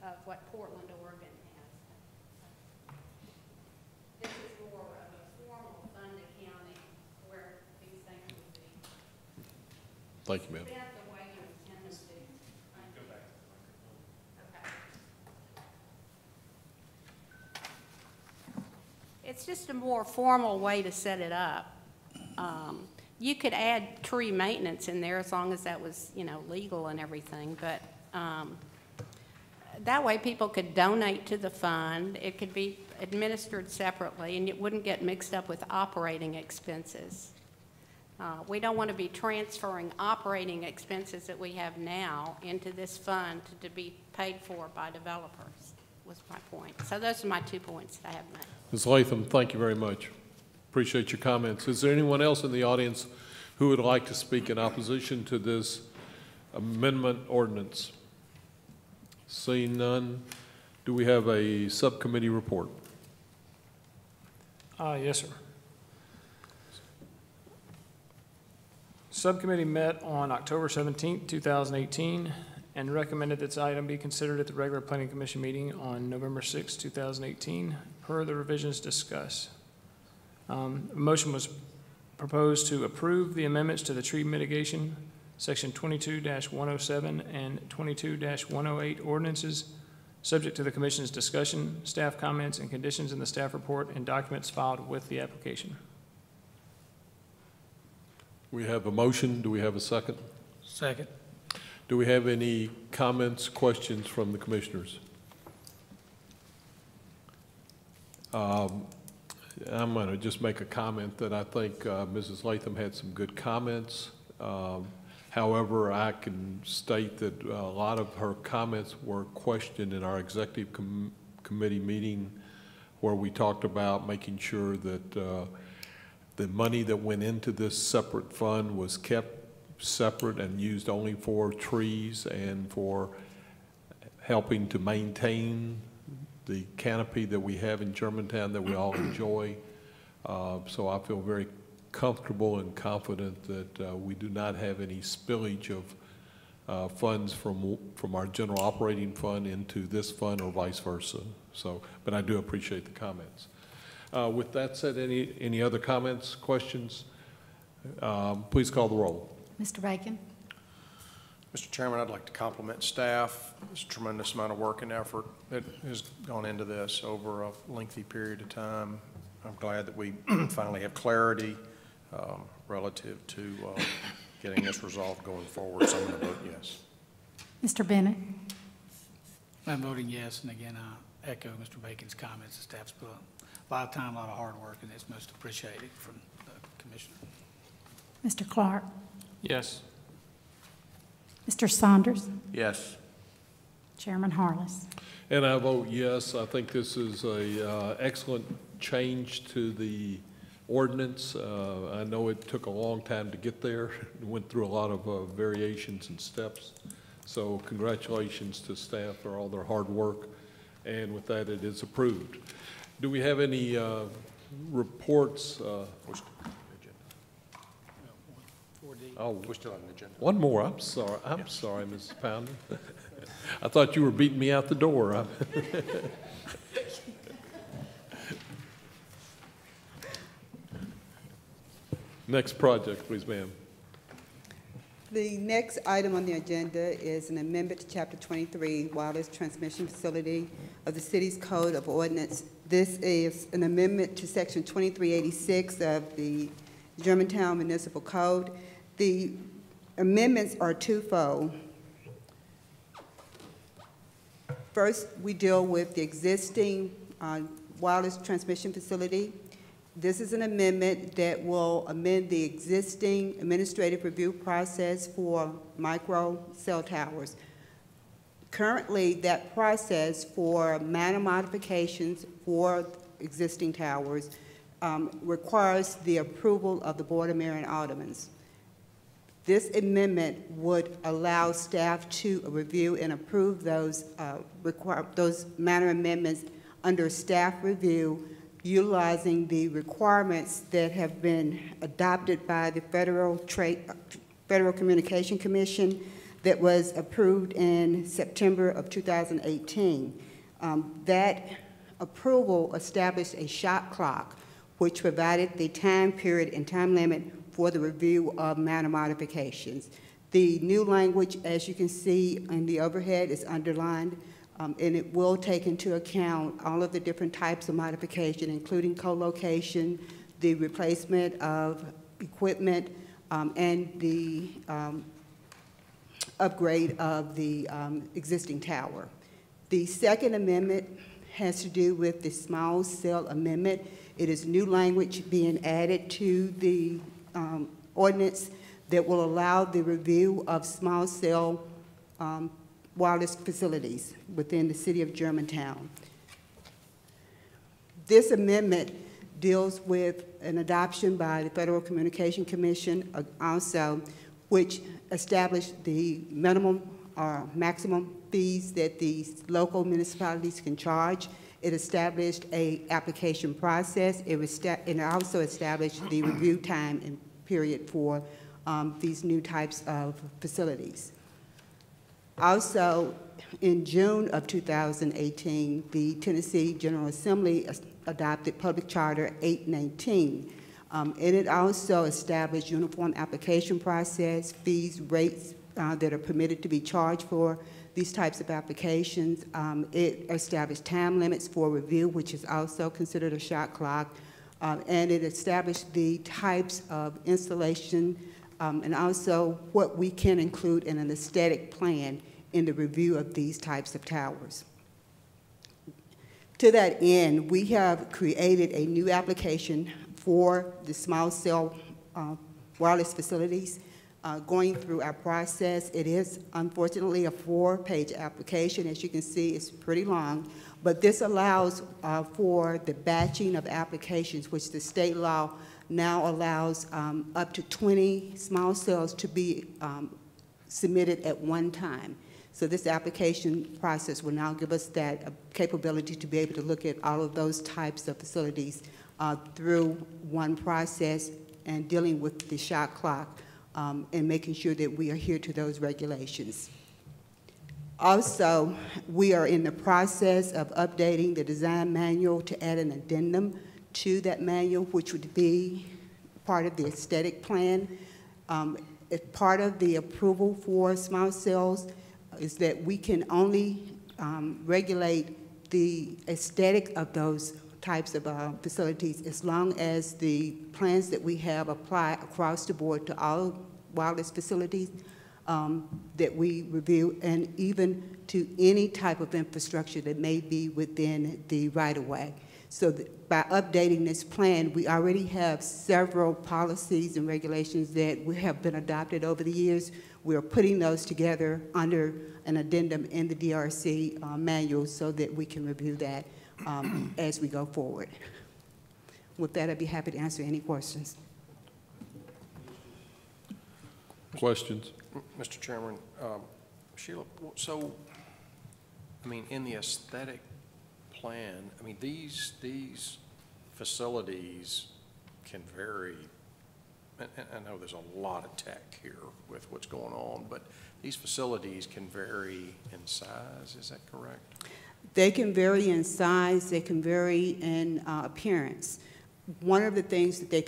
of what Portland, Oregon has. This is more of a formal fund accounting where these things would be. Thank you, ma'am. Spent the way you intend to. Go back. Okay. It's just a more formal way to set it up. You could add tree maintenance in there as long as that was, you know, legal and everything, but that way people could donate to the fund. It could be administered separately, and it wouldn't get mixed up with operating expenses. We don't want to be transferring operating expenses that we have now into this fund to be paid for by developers, was my point. So those are my 2 points that I have made. Ms. Latham, thank you very much. Appreciate your comments. Is there anyone else in the audience who would like to speak in opposition to this amendment ordinance? Seeing none, do we have a subcommittee report? Yes, sir. Subcommittee met on October 17th, 2018, and recommended that this item be considered at the regular Planning Commission meeting on November 6, 2018, per the revisions discussed. A motion was proposed to approve the amendments to the tree mitigation, Section 22-107 and 22-108 ordinances, subject to the Commission's discussion, staff comments, and conditions in the staff report and documents filed with the application. We have a motion. Do we have a second? Second. Do we have any comments, questions from the commissioners? I'm going to just make a comment that I think Mrs. Latham had some good comments. However, I can state that a lot of her comments were questioned in our executive committee meeting, where we talked about making sure that the money that went into this separate fund was kept separate and used only for trees and for helping to maintain the canopy that we have in Germantown that we all enjoy. So I feel very comfortable and confident that we do not have any spillage of funds from our general operating fund into this fund or vice versa. So, but I do appreciate the comments. With that said, any other comments, questions? Please call the roll. Mr. Bacon? Mr. Chairman, I'd like to compliment staff. There's a tremendous amount of work and effort that has gone into this over a lengthy period of time. I'm glad that we finally have clarity relative to getting this resolved going forward, so I'm going to vote yes. Mr. Bennett? I'm voting yes, and again, I echo Mr. Bacon's comments. The staff's put a lot of time, a lot of hard work, and it's most appreciated from the Commissioner. Mr. Clark? Yes. Mr. Saunders? Yes. Chairman Harless? And I vote yes. I think this is a excellent change to the ordinance. I know it took a long time to get there. It went through a lot of variations and steps. So congratulations to staff for all their hard work. And with that, it is approved. Do we have any reports? Oh, we're still on the agenda. One more. I'm sorry. I'm sorry, Mrs. Pounder. I thought you were beating me out the door. Next project, please, ma'am. The next item on the agenda is an amendment to Chapter 23, Wireless Transmission Facility of the City's Code of Ordinance. This is an amendment to Section 2386 of the Germantown Municipal Code. The amendments are twofold. First, we deal with the existing wireless transmission facility. This is an amendment that will amend the existing administrative review process for micro cell towers. Currently, that process for minor modifications for existing towers requires the approval of the Board of Mayor and Aldermans. This amendment would allow staff to review and approve those minor amendments under staff review, utilizing the requirements that have been adopted by the Federal Communication Commission that was approved in September of 2018. That approval established a shot clock, which provided the time period and time limit for the review of minor modifications. The new language, as you can see in the overhead, is underlined, and it will take into account all of the different types of modification, including co-location, the replacement of equipment, and the upgrade of the existing tower. The second amendment has to do with the small cell amendment. It is new language being added to the ordinance that will allow the review of small cell wireless facilities within the city of Germantown. This amendment deals with an adoption by the Federal Communication Commission also, which established the minimum or maximum fees that the local municipalities can charge. It established an application process. It also established the review time and period for these new types of facilities. Also, in June of 2018, the Tennessee General Assembly adopted Public Charter 819. And it also established uniform application process, fees, rates that are permitted to be charged for these types of applications. It established time limits for review, which is also considered a shot clock. And it established the types of installation and also what we can include in an aesthetic plan in the review of these types of towers. To that end, we have created a new application for the small cell wireless facilities. Going through our process, it is unfortunately a 4-page application. As you can see, it's pretty long, but this allows for the batching of applications, which the state law now allows up to 20 small cells to be submitted at one time. So this application process will now give us that capability to be able to look at all of those types of facilities through one process and dealing with the shot clock and making sure that we adhere to those regulations. Also, we are in the process of updating the design manual to add an addendum to that manual, which would be part of the aesthetic plan. As part of the approval for small cells is that we can only regulate the aesthetic of those types of facilities as long as the plans that we have apply across the board to all wireless facilities that we review, and even to any type of infrastructure that may be within the right-of-way. So by updating this plan, we already have several policies and regulations that we have been adopted over the years. We are putting those together under an addendum in the DRC manual so that we can review that as we go forward. With that, I'd be happy to answer any questions. Questions? Mr. Chairman, Sheila, so, I mean, in the aesthetic plan, I mean, these facilities can vary. And I know there's a lot of tech here with what's going on, but these facilities can vary in size, is that correct? They can vary in size, they can vary in appearance. One of the things that they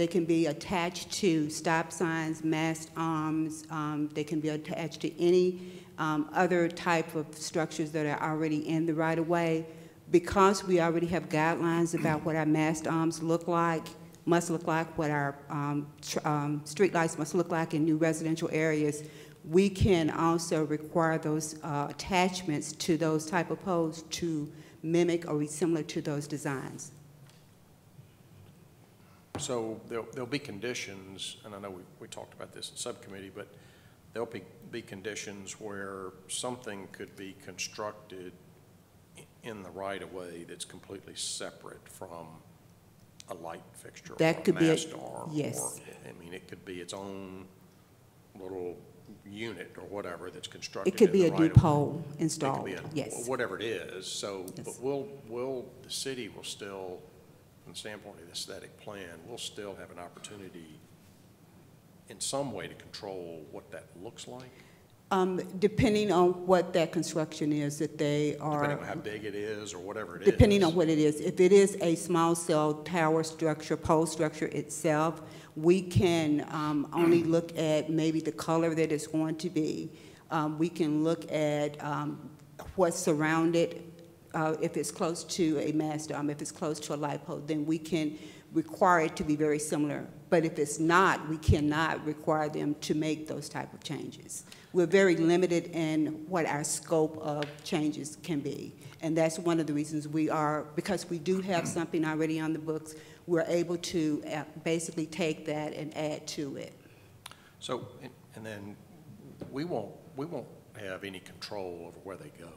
can be attached to stop signs, mast arms, they can be attached to any other type of structures that are already in the right-of-way. Because we already have guidelines about what our mast arms must look like, what our street lights must look like in new residential areas, we can also require those attachments to those type of poles to mimic or be similar to those designs. So there'll be conditions, and I know we talked about this in subcommittee, but there'll be conditions where something could be constructed in the right-of-way that's completely separate from a light fixture or a mast arm. Yes. Or, I mean, it could be its own little unit or whatever that's constructed. It could be a right-of-way. depot installed, It could be yes. whatever it is. So, Yes. but the city will still, from the standpoint of the aesthetic plan, we'll still have an opportunity in some way to control what that looks like? Depending on what that construction is that they are. Depending on how big it is or whatever it is. Depending on what it is. If it is a small cell tower structure, pole structure itself, we can only look at maybe the color that it's going to be. We can look at what's surrounded. If it's close to a mast arm, if it's close to a light pole, then we can require it to be very similar. But if it's not, we cannot require them to make those type of changes. We're very limited in what our scope of changes can be. And that's one of the reasons because we do have something already on the books, we're able to basically take that and add to it. So, and then we won't have any control over where they go,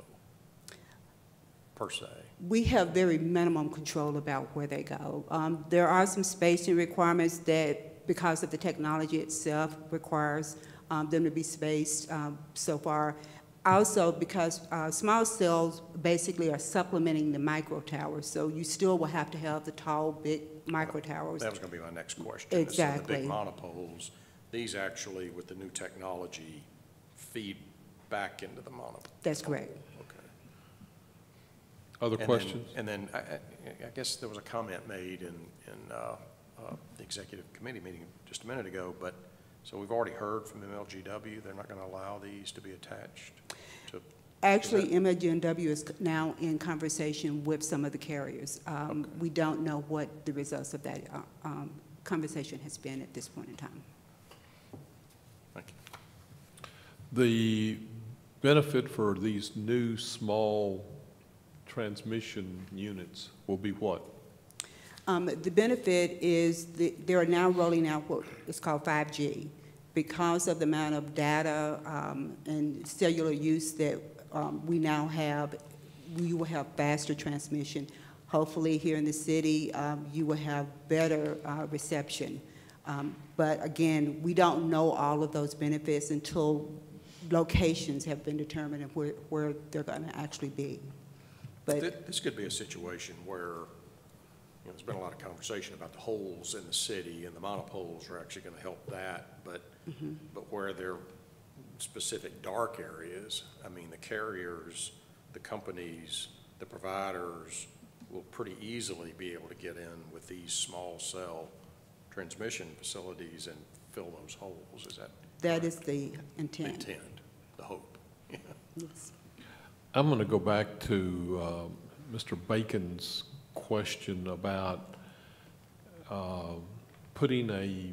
per se. We have very minimum control about where they go. There are some spacing requirements that, because of the technology itself, requires them to be spaced so far. Also, because small cells basically are supplementing the micro towers, so you still will have to have the tall, big micro towers. That was going to be my next question. Exactly. So the big monopoles, these actually, with the new technology, feed back into the monopole. That's correct. Okay. Other And then- questions? And then I guess there was a comment made in the executive committee meeting just a minute ago, but, so we've already heard from MLGW, they're not going to allow these to be attached to? Actually, MLGW is now in conversation with some of the carriers. We don't know what the results of that conversation has been at this point in time. Thank you. The benefit for these new small transmission units will be what? The benefit is they are now rolling out what is called 5G. Because of the amount of data and cellular use that we now have, we will have faster transmission. Hopefully here in the city, you will have better reception. But again, we don't know all of those benefits until locations have been determined of where they're going to actually be. But This could be a situation where, there's been a lot of conversation about the holes in the city, and the monopoles are actually going to help that, but where there are specific dark areas, I mean, the carriers, the companies, the providers will pretty easily be able to get in with these small cell transmission facilities and fill those holes. Is that that correct? is the intent. The hope. Yes. I'm going to go back to Mr. Bacon's question about putting a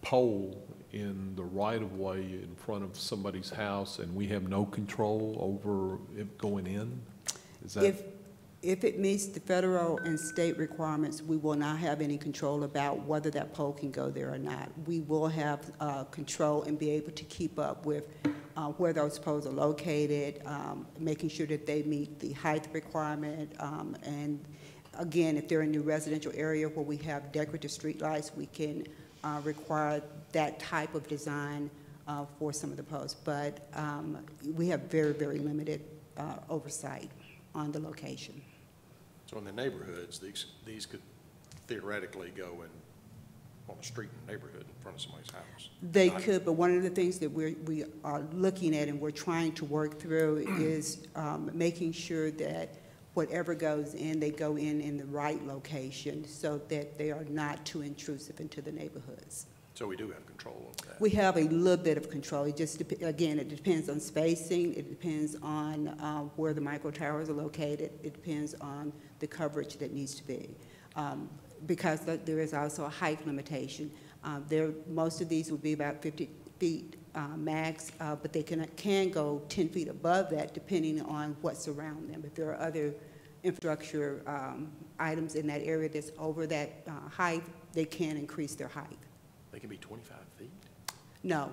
pole in the right-of-way in front of somebody's house, and we have no control over it going in? Is that? If it meets the federal and state requirements, we will not have any control about whether that pole can go there or not. We will have control and be able to keep up with where those poles are located, making sure that they meet the height requirement, and again, if they're in the residential area where we have decorative streetlights, we can require that type of design for some of the poles. But we have very, very limited oversight on the location. So in the neighborhoods, these could theoretically go in on the street in the neighborhood in front of somebody's house. They could, but one of the things that we are looking at and we're trying to work through is making sure that whatever goes in, they go in the right location so that they are not too intrusive into the neighborhoods. So we do have control over that. We have a little bit of control. It just, again, it depends on spacing. It depends on where the micro towers are located. It depends on the coverage that needs to be. Because there is also a height limitation. Most of these will be about 50 feet max, but they can go 10 feet above that depending on what's around them. If there are other infrastructure items in that area that's over that height, they can increase their height. They can be 25 feet? No.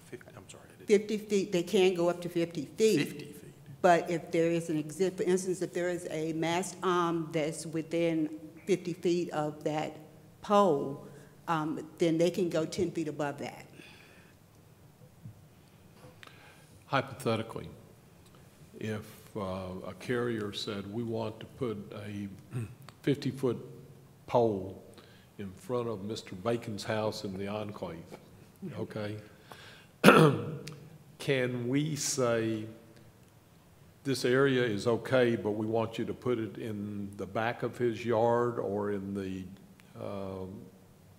50, I'm sorry. 50 feet, they can go up to 50 feet. 50 feet. But if there is an for instance, if there is a mast arm that's within 50 feet of that pole, then they can go 10 feet above that. Hypothetically, if a carrier said, we want to put a 50-foot pole in front of Mr. Bacon's house in the enclave, okay? Can we say, this area is okay, but we want you to put it in the back of his yard or in the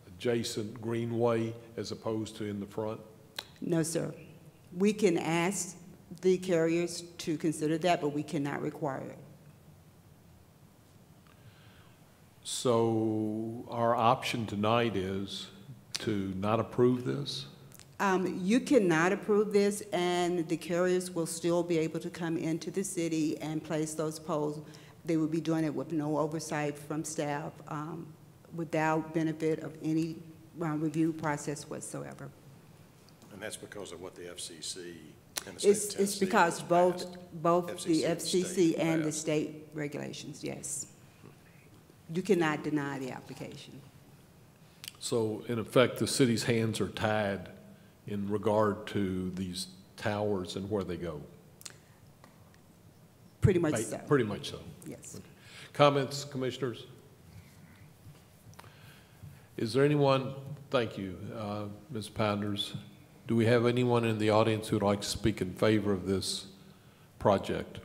adjacent greenway as opposed to in the front? No, sir. We can ask the carriers to consider that, but we cannot require it. So our option tonight is to not approve this? You cannot approve this, and the carriers will still be able to come into the city and place those poles. They will be doing it with no oversight from staff, without benefit of any review process whatsoever. And that's because of what the FCC and the state of Tennessee. It's because both the FCC and the passed. state regulations, yes. You cannot deny the application. So in effect, the city's hands are tied in regard to these towers and where they go? Pretty much so. Pretty much so. Yes. Comments, commissioners? Is there anyone, thank you, Ms. Pounders. Do we have anyone in the audience who would like to speak in favor of this project?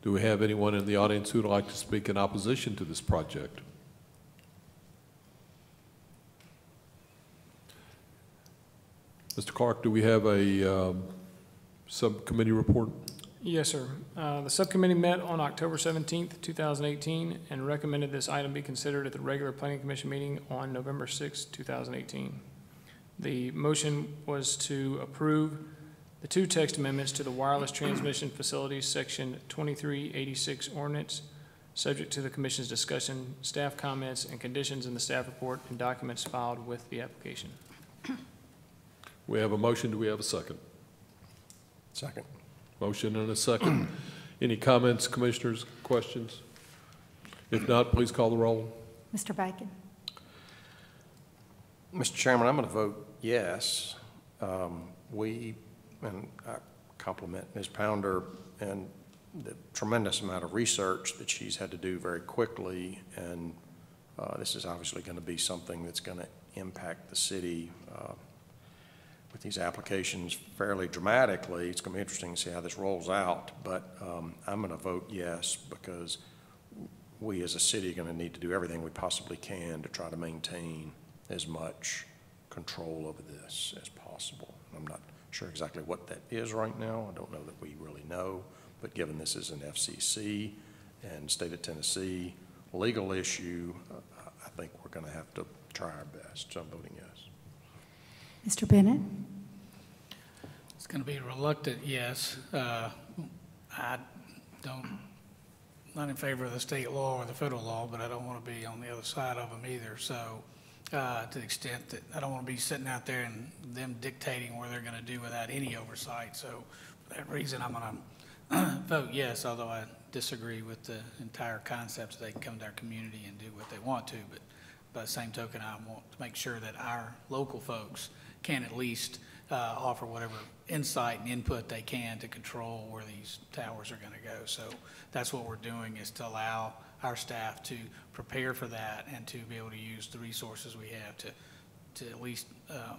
Do we have anyone in the audience who would like to speak in opposition to this project? Mr. Clark, do we have a subcommittee report? Yes, sir. The subcommittee met on October 17th, 2018, and recommended this item be considered at the regular Planning Commission meeting on November 6th, 2018. The motion was to approve the two text amendments to the Wireless Transmission Facilities Section 2386 ordinance, subject to the Commission's discussion, staff comments, and conditions in the staff report and documents filed with the application. We have a motion. Do we have a second? Second. Motion and a second. Any comments, commissioners, questions? If not, please call the roll. Mr. Bacon? Mr. Chairman, I'm going to vote yes. And I compliment Ms. Pounder and the tremendous amount of research that she's had to do very quickly, and this is obviously going to be something that's going to impact the city with these applications fairly dramatically. It's going to be interesting to see how this rolls out, but I'm going to vote yes because we as a city are going to need to do everything we possibly can to try to maintain as much control over this as possible. I'm not sure exactly what that is right now. I don't know that we really know, but given this is an FCC and state of Tennessee legal issue, I think we're going to have to try our best. So I'm voting yes. Mr. Bennett? It's going to be a reluctant yes. I don't, not in favor of the state law or the federal law, but I don't want to be on the other side of them either. So to the extent that I don't want to be sitting out there and them dictating where they're going to do without any oversight. So for that reason, I'm going to vote yes, although I disagree with the entire concept that they can come to our community and do what they want to. But by the same token, I want to make sure that our local folks can at least offer whatever insight and input they can to control where these towers are going to go. So that's what we're doing, is to allow our staff to prepare for that and to be able to use the resources we have to at least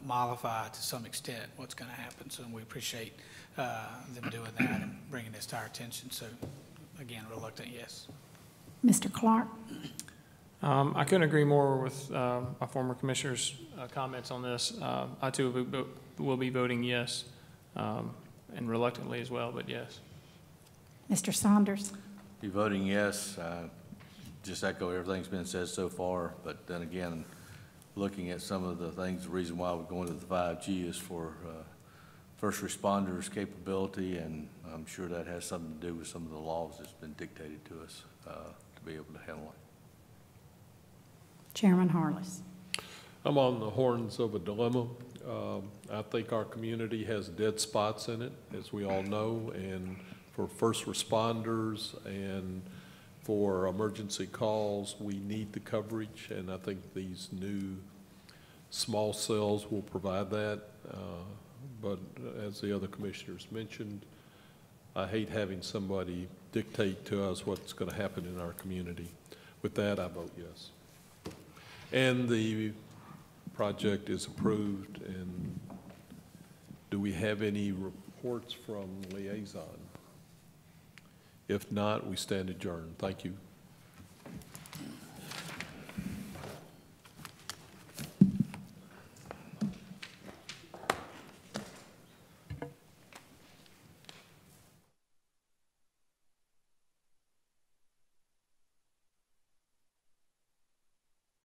modify to some extent what's going to happen. So we appreciate them doing that and bringing this to our attention. So again, reluctant yes. Mr. Clark? I couldn't agree more with my former commissioner's comments on this. I too will be voting yes, and reluctantly as well, but yes. Mr. Saunders? Be voting yes. Just echo everything's been said so far, but then again, looking at some of the things, the reason why we're going to the 5G is for first responders capability, and I'm sure that has something to do with some of the laws that's been dictated to us to be able to handle it. Chairman Harless? I'm on the horns of a dilemma. I think our community has dead spots in it, as we all know, and for first responders and for emergency calls, we need the coverage, and I think these new small cells will provide that. But as the other commissioners mentioned, I hate having somebody dictate to us what's going to happen in our community. With that, I vote yes. And the project is approved. And do we have any reports from liaison? If not, we stand adjourned. Thank you.